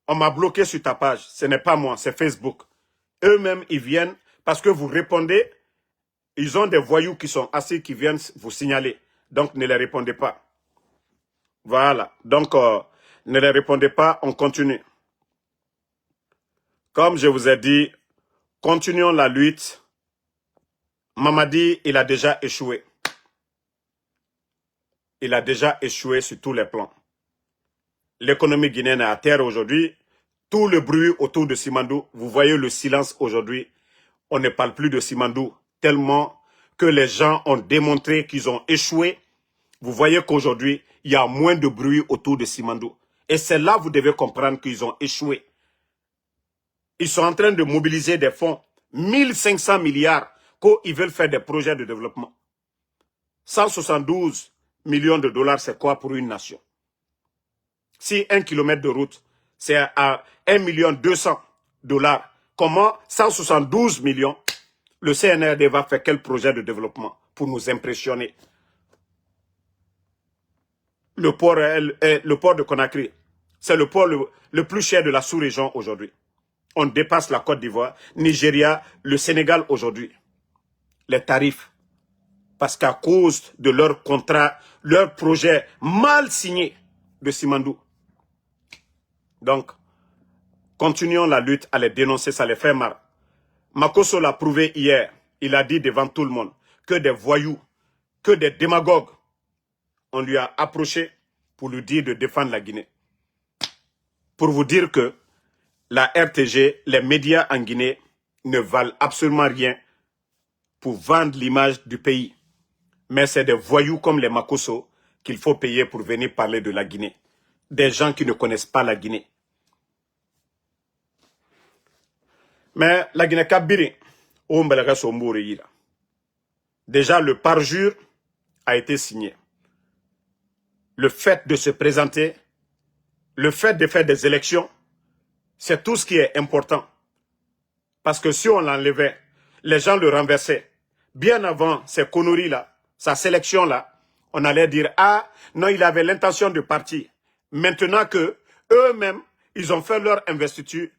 on m'a bloqué sur ta page. » Ce n'est pas moi, c'est Facebook. Eux-mêmes, ils viennent parce que vous répondez. Ils ont des voyous qui sont assis, qui viennent vous signaler. Donc, ne les répondez pas. Voilà. Donc, ne les répondez pas, on continue. Comme je vous ai dit, continuons la lutte. Mamadi, il a déjà échoué. Il a déjà échoué sur tous les plans. L'économie guinéenne est à terre aujourd'hui. Tout le bruit autour de Simandou, vous voyez le silence aujourd'hui. On ne parle plus de Simandou tellement que les gens ont démontré qu'ils ont échoué. Vous voyez qu'aujourd'hui, il y a moins de bruit autour de Simandou. Et c'est là que vous devez comprendre qu'ils ont échoué. Ils sont en train de mobiliser des fonds, 1500 milliards, qu'ils veulent faire des projets de développement. 172 millions de dollars, c'est quoi pour une nation? Si 1 kilomètre de route, c'est à 1 200 000 $, comment 172 millions, le CNRD va faire quel projet de développement pour nous impressionner? Le port de Conakry, c'est le port le plus cher de la sous-région aujourd'hui. On dépasse la Côte d'Ivoire, Nigeria, le Sénégal aujourd'hui. Les tarifs. Parce qu'à cause de leur contrat, leur projet mal signé de Simandou. Donc, continuons la lutte à les dénoncer, ça les fait marre. Makosso l'a prouvé hier. Il a dit devant tout le monde que des voyous, que des démagogues, on lui a approché pour lui dire de défendre la Guinée. Pour vous dire que la RTG, les médias en Guinée ne valent absolument rien pour vendre l'image du pays. Mais c'est des voyous comme les Makosso qu'il faut payer pour venir parler de la Guinée. Des gens qui ne connaissent pas la Guinée. Mais la Guinée-Kabiri, déjà le parjure a été signé. Le fait de se présenter, le fait de faire des élections, c'est tout ce qui est important. Parce que si on l'enlevait, les gens le renversaient. Bien avant ces conneries-là, sa sélection-là, on allait dire, ah, non, il avait l'intention de partir. Maintenant que eux-mêmes, ils ont fait leur investiture,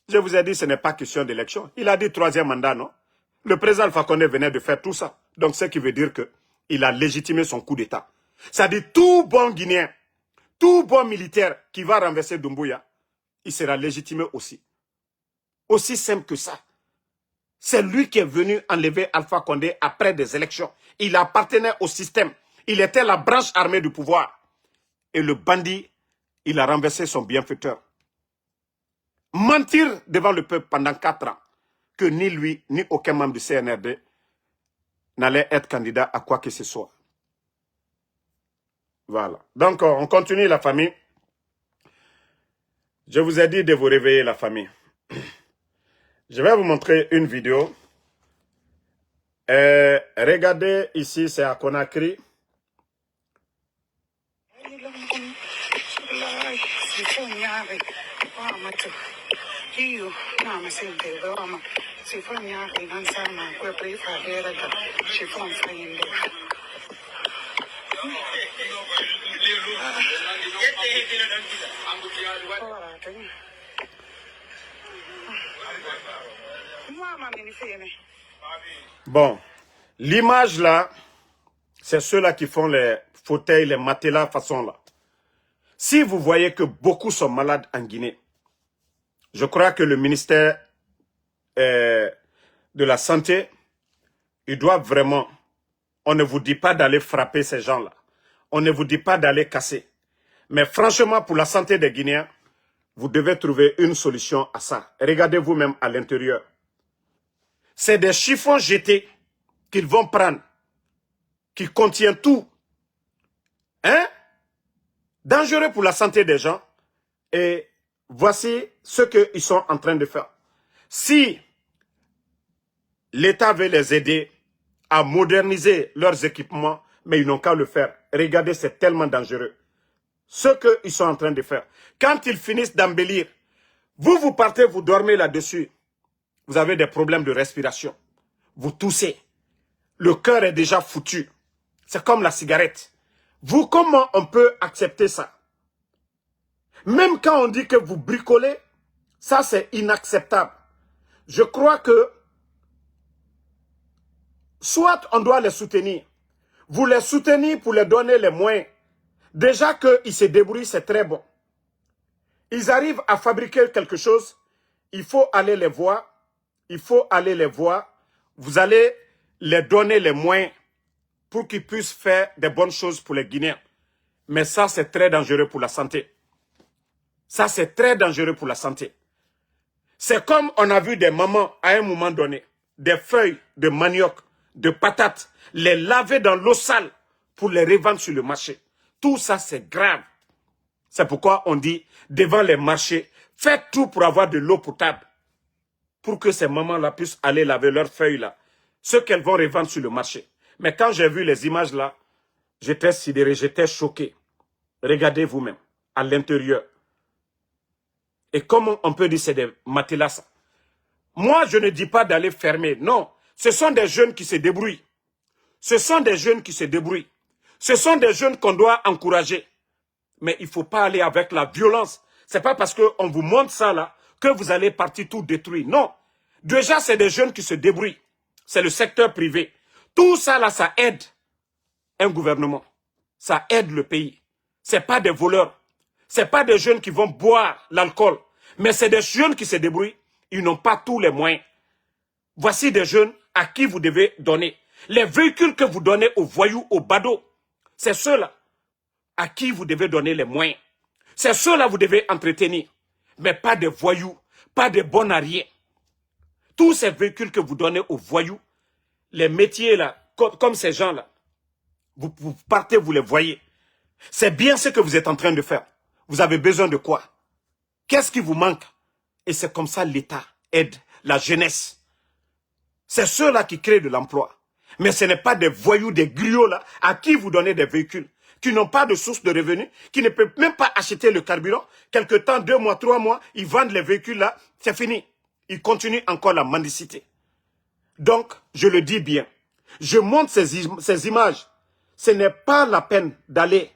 je vous ai dit, ce n'est pas question d'élection. Il a dit 3e mandat, non? Le président Alpha Condé venait de faire tout ça. Donc, ce qui veut dire qu'il a légitimé son coup d'État. C'est-à-dire, tout bon Guinéen, tout bon militaire qui va renverser Doumbouya, il sera légitimé aussi. Aussi simple que ça. C'est lui qui est venu enlever Alpha Condé après des élections. Il appartenait au système. Il était la branche armée du pouvoir. Et le bandit, il a renversé son bienfaiteur. Mentir devant le peuple pendant 4 ans, que ni lui, ni aucun membre du CNRD n'allait être candidat à quoi que ce soit. Voilà. Donc, on continue la famille. Je vous ai dit de vous réveiller la famille. Je vais vous montrer une vidéo. Regardez ici, c'est à Conakry. Bon, l'image là, c'est ceux-là qui font les fauteuils, les matelas façon là. Si vous voyez que beaucoup sont malades en Guinée, je crois que le ministère de la Santé, il doit vraiment, on ne vous dit pas d'aller frapper ces gens-là. On ne vous dit pas d'aller casser. Mais franchement, pour la santé des Guinéens, vous devez trouver une solution à ça. Regardez vous-même à l'intérieur. C'est des chiffons jetés qu'ils vont prendre, qui contiennent tout. Hein? Dangereux pour la santé des gens. Et voici ce qu'ils sont en train de faire. Si l'État veut les aider à moderniser leurs équipements, mais ils n'ont qu'à le faire. Regardez, c'est tellement dangereux. Ce qu'ils sont en train de faire. Quand ils finissent d'embellir, vous partez, vous dormez là-dessus. Vous avez des problèmes de respiration. Vous toussez. Le cœur est déjà foutu. C'est comme la cigarette. Vous, comment on peut accepter ça? Même quand on dit que vous bricolez, ça c'est inacceptable. Je crois que soit on doit les soutenir. Vous les soutenir pour les donner les moyens. Déjà qu'ils se débrouillent, c'est très bon. Ils arrivent à fabriquer quelque chose, il faut aller les voir. Il faut aller les voir. Vous allez les donner les moyens pour qu'ils puissent faire des bonnes choses pour les Guinéens. Mais ça, c'est très dangereux pour la santé. Ça, c'est très dangereux pour la santé. C'est comme on a vu des mamans, à un moment donné, des feuilles de manioc, de patates, les laver dans l'eau sale pour les revendre sur le marché. Tout ça, c'est grave. C'est pourquoi on dit, devant les marchés, faites tout pour avoir de l'eau potable. Pour que ces mamans-là puissent aller laver leurs feuilles-là. Ce qu'elles vont revendre sur le marché. Mais quand j'ai vu les images là, j'étais sidéré, j'étais choqué. Regardez vous-même, à l'intérieur. Et comment on peut dire c'est des matelas ça? Moi, je ne dis pas d'aller fermer. Non, ce sont des jeunes qui se débrouillent. Ce sont des jeunes qui se débrouillent. Ce sont des jeunes qu'on doit encourager. Mais il ne faut pas aller avec la violence. Ce n'est pas parce qu'on vous montre ça là que vous allez partir tout détruire. Non. Déjà, c'est des jeunes qui se débrouillent. C'est le secteur privé. Tout ça là, ça aide un gouvernement. Ça aide le pays. Ce n'est pas des voleurs. Ce n'est pas des jeunes qui vont boire l'alcool. Mais c'est des jeunes qui se débrouillent. Ils n'ont pas tous les moyens. Voici des jeunes à qui vous devez donner. Les véhicules que vous donnez aux voyous, aux badauds, c'est ceux-là à qui vous devez donner les moyens. C'est ceux-là que vous devez entretenir. Mais pas des voyous, pas des bons arrières. Tous ces véhicules que vous donnez aux voyous, les métiers là, comme ces gens-là, vous partez, vous les voyez. C'est bien ce que vous êtes en train de faire. Vous avez besoin de quoi? Qu'est-ce qui vous manque? Et c'est comme ça l'État aide la jeunesse. C'est ceux-là qui créent de l'emploi. Mais ce n'est pas des voyous, des griots là, à qui vous donnez des véhicules, qui n'ont pas de source de revenus, qui ne peuvent même pas acheter le carburant. Quelque temps, 2 mois, 3 mois, ils vendent les véhicules là, c'est fini. Ils continuent encore la mendicité. Donc, je le dis bien, je montre ces images. Ce n'est pas la peine d'aller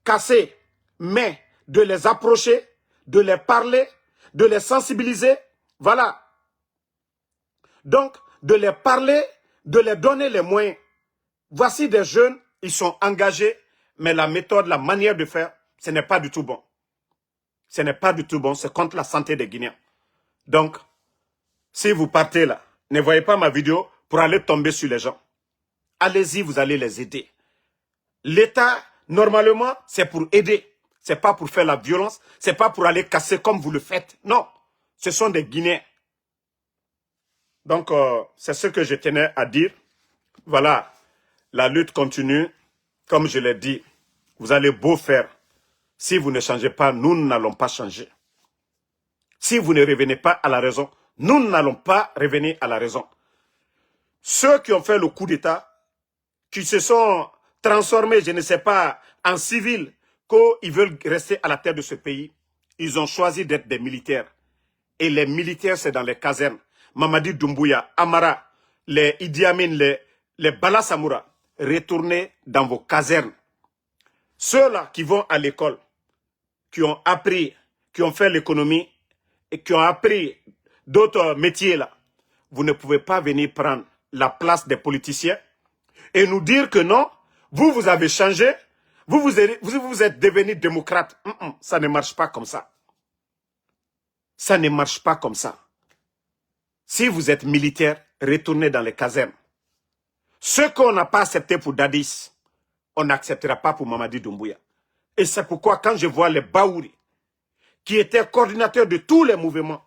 casser, mais de les approcher, de les parler, de les sensibiliser. Voilà. Donc, de les parler, de les donner les moyens. Voici des jeunes, ils sont engagés, mais la méthode, la manière de faire, ce n'est pas du tout bon. Ce n'est pas du tout bon, c'est contre la santé des Guinéens. Donc, si vous partez là, ne voyez pas ma vidéo pour aller tomber sur les gens. Allez-y, vous allez les aider. L'État, normalement, c'est pour aider. C'est pas pour faire la violence, c'est pas pour aller casser comme vous le faites. Non, ce sont des Guinéens. Donc, c'est ce que je tenais à dire. Voilà, la lutte continue. Comme je l'ai dit, vous allez beau faire. Si vous ne changez pas, nous n'allons pas changer. Si vous ne revenez pas à la raison, nous n'allons pas revenir à la raison. Ceux qui ont fait le coup d'État, qui se sont transformés, je ne sais pas, en civils, qu'ils veulent rester à la tête de ce pays, ils ont choisi d'être des militaires. Et les militaires, c'est dans les casernes. Mamadi Doumbouya, Amara, les Idi Amin, les Bala Samoura, retournez dans vos casernes. Ceux-là qui vont à l'école, qui ont appris, qui ont fait l'économie et qui ont appris d'autres métiers là, vous ne pouvez pas venir prendre la place des politiciens et nous dire que non, vous avez changé, vous êtes devenu démocrate. Ça ne marche pas comme ça. Ça ne marche pas comme ça. Si vous êtes militaire, retournez dans les casernes. Ce qu'on n'a pas accepté pour Dadis, on n'acceptera pas pour Mamadi Doumbouya. Et c'est pourquoi quand je vois les Baouri, qui étaient coordinateurs de tous les mouvements,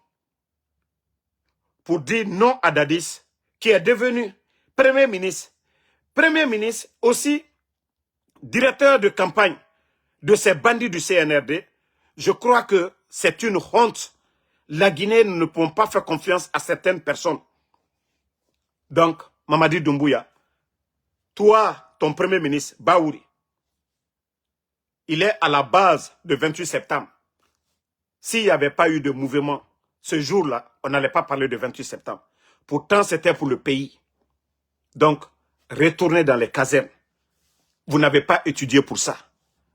pour dire non à Dadis, qui est devenu Premier ministre aussi directeur de campagne de ces bandits du CNRD, je crois que c'est une honte. La Guinée ne peut pas faire confiance à certaines personnes. Donc, Mamadi Doumbouya, toi, ton Premier ministre, Baouri, il est à la base de 28 septembre. S'il n'y avait pas eu de mouvement ce jour-là, on n'allait pas parler de 28 septembre. Pourtant, c'était pour le pays. Donc, retournez dans les casernes. Vous n'avez pas étudié pour ça.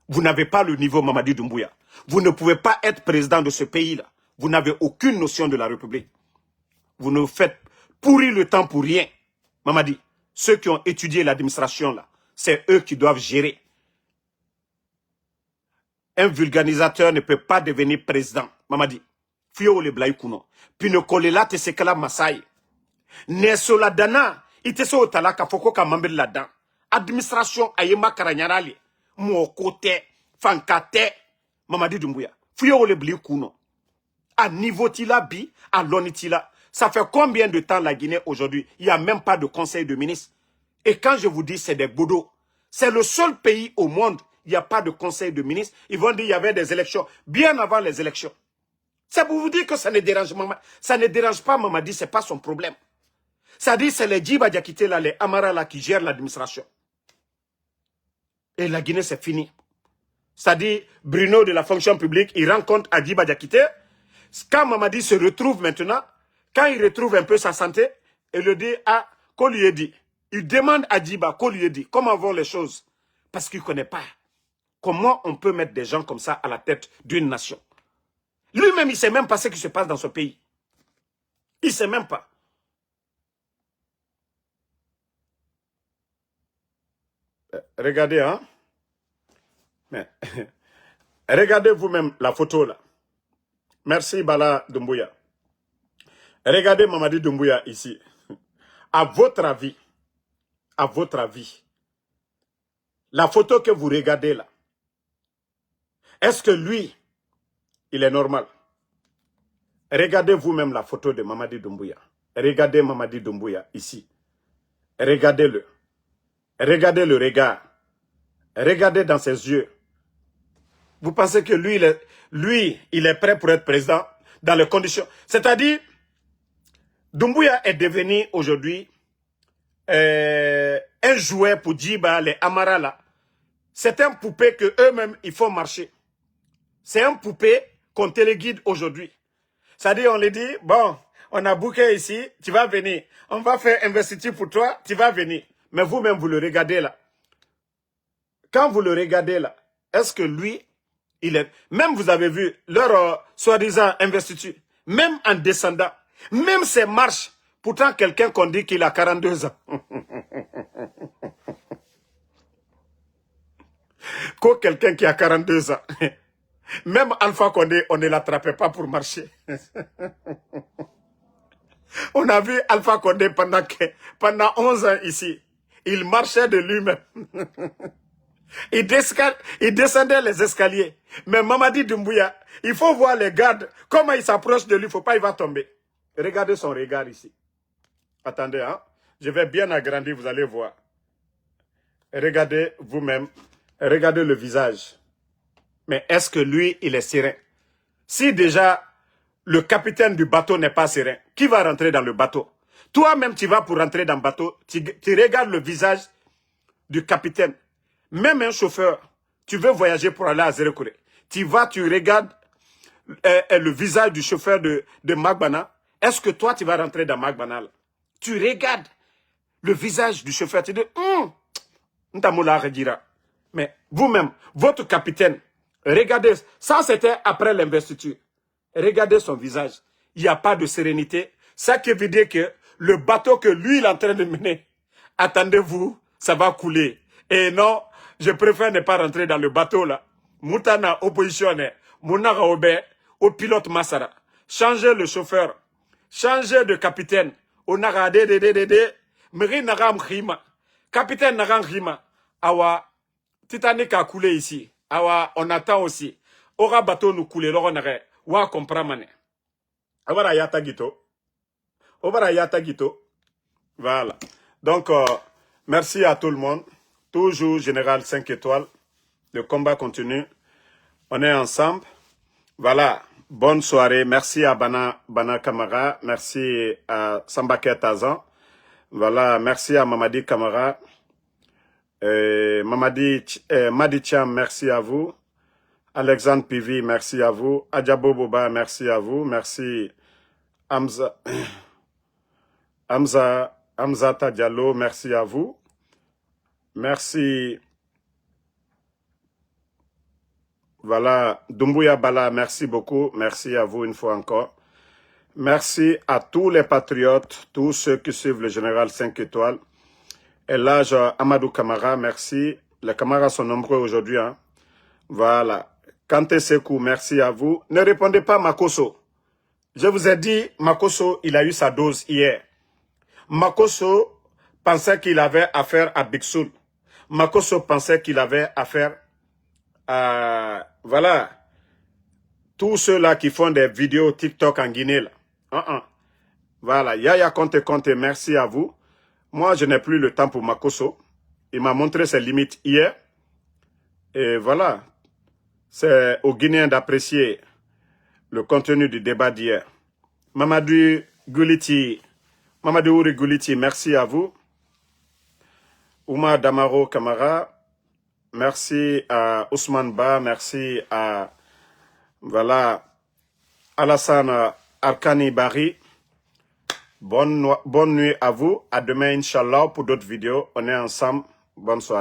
Vous n'avez pas le niveau Mamadi Doumbouya. Vous ne pouvez pas être président de ce pays-là. Vous n'avez aucune notion de la République. Vous nous faites pourrir le temps pour rien. Mamadi, ceux qui ont étudié l'administration, là, c'est eux qui doivent gérer. Un vulgarisateur ne peut pas devenir président. Mamadi, Fio le Blaïkouno. Puis ne kolela te sekala Masai. Nesola dana, ite so talaka foko ka mambe là-dedans. Administration ayema karanyarali. Mo kote, fankate, Mamadi Doumbouya. Fio le Blaïkouno. À niveau tila bi, à l'onitila. Ça fait combien de temps la Guinée aujourd'hui? Il n'y a même pas de conseil de ministre. Et quand je vous dis c'est des bodos, c'est le seul pays au monde, il n'y a pas de conseil de ministre. Ils vont dire qu'il y avait des élections bien avant les élections. C'est pour vous dire que ça ne dérange pas Mamadi, ce n'est pas son problème. Ça dit c'est les Djiba Diakité là, les Amara là qui gèrent l'administration. Et la Guinée c'est fini. Ça dit Bruno de la fonction publique, il rencontre à Djiba Diakité. Quand Mamadi se retrouve maintenant, quand il retrouve un peu sa santé, il lui dit, ah, qu'on lui ait dit. Il demande à Djiba qu'on lui ait dit comment vont les choses. Parce qu'il ne connaît pas. Comment on peut mettre des gens comme ça à la tête d'une nation. Lui-même, il ne sait même pas ce qui se passe dans ce pays. Il ne sait même pas. Regardez, hein. Mais, regardez vous-même la photo là. Merci Bala Doumbouya. Regardez Mamadi Doumbouya ici. À votre avis, la photo que vous regardez là, est-ce que lui, il est normal? Regardez vous-même la photo de Mamadi Doumbouya. Regardez Mamadi Doumbouya ici. Regardez-le. Regardez le regard. Regardez dans ses yeux. Vous pensez que lui, il est prêt pour être président dans les conditions. C'est-à-dire, Doumbouya est devenu aujourd'hui un jouet pour Djiba, les Amara là. C'est un poupée que eux-mêmes, ils font marcher. C'est un poupée qu'on téléguide aujourd'hui. C'est-à-dire, on les dit, bon, on a bouqué ici, tu vas venir. On va faire investiture pour toi, tu vas venir. Mais vous-même, vous le regardez là. Quand vous le regardez là, est-ce que lui, il est... Même vous avez vu leur soi-disant investiture, même en descendant, même ses marches, pourtant quelqu'un qu'on dit qu'il a 42 ans. Quelqu'un qui a 42 ans. Même Alpha Condé, on ne l'attrapait pas pour marcher. On a vu Alpha Condé pendant 11 ans ici. Il marchait de lui-même. Il descendait les escaliers. Mais Mamadi Doumbouya, il faut voir les gardes, comment ils s'approchent de lui, il ne faut pas, il va tomber. Regardez son regard ici. Attendez, hein. Je vais bien agrandir, vous allez voir. Regardez vous-même. Regardez le visage. Mais est-ce que lui, il est serein? Si déjà, le capitaine du bateau n'est pas serein, qui va rentrer dans le bateau? Toi-même, tu vas pour rentrer dans le bateau, tu regardes le visage du capitaine. Même un chauffeur, tu veux voyager pour aller à Zérekouré. Tu vas, tu regardes le visage du chauffeur de Magbana. Est-ce que toi, tu vas rentrer dans Magbana? Tu regardes le visage du chauffeur, tu dis, mais vous-même, votre capitaine, regardez, ça c'était après l'investiture. Regardez son visage. Il n'y a pas de sérénité. Ça qui veut dire que le bateau que lui il est en train de mener, attendez-vous, ça va couler. Et non, je préfère ne pas rentrer dans le bateau là. Moutana opposition, Mounara Obe, au pilote Massara. Changez le chauffeur. Changez de capitaine. Onara de Meri Naram Khima. Capitaine Naram Khima. Awa, Titanic a coulé ici. Awa, on attend aussi. Aura bateau nous couler, l'on aurait. Wa comprendre. Awara yata gito. Obara yata gito. Voilà. Donc, merci à tout le monde. Toujours Général 5 étoiles. Le combat continue. On est ensemble. Voilà. Bonne soirée. Merci à Bana Kamara. Merci à Sambake Tazan. Voilà. Merci à Mamadi Kamara. Madi Cham, merci à vous. Alexandre Pivi, merci à vous. Adjabo Boba, merci à vous. Merci Hamza Diallo, merci à vous. Merci Voilà, Doumbouya Bala, merci beaucoup. Merci à vous une fois encore. Merci à tous les patriotes, tous ceux qui suivent le général 5 étoiles. Et là, Amadou Kamara, merci. Les camarades sont nombreux aujourd'hui. Hein. Voilà. Kanté Sekou, merci à vous. Ne répondez pas Makoso. Je vous ai dit, Makoso, il a eu sa dose hier. Makoso pensait qu'il avait affaire à Big Soul. Makoso pensait qu'il avait affaire à... Voilà. Tous ceux-là qui font des vidéos TikTok en Guinée. Là. Voilà. Yaya Conte, merci à vous. Moi, je n'ai plus le temps pour Makoso. Il m'a montré ses limites hier. Et voilà. C'est aux Guinéens d'apprécier le contenu du débat d'hier. Mamadou Ouri Gouliti, merci à vous. Oumar Damaro Kamara, merci à Ousmane Ba, merci à voilà, Alassane Arkani Bari. Bonne nuit à vous. À demain, Inch'Allah, pour d'autres vidéos. On est ensemble. Bonne soirée.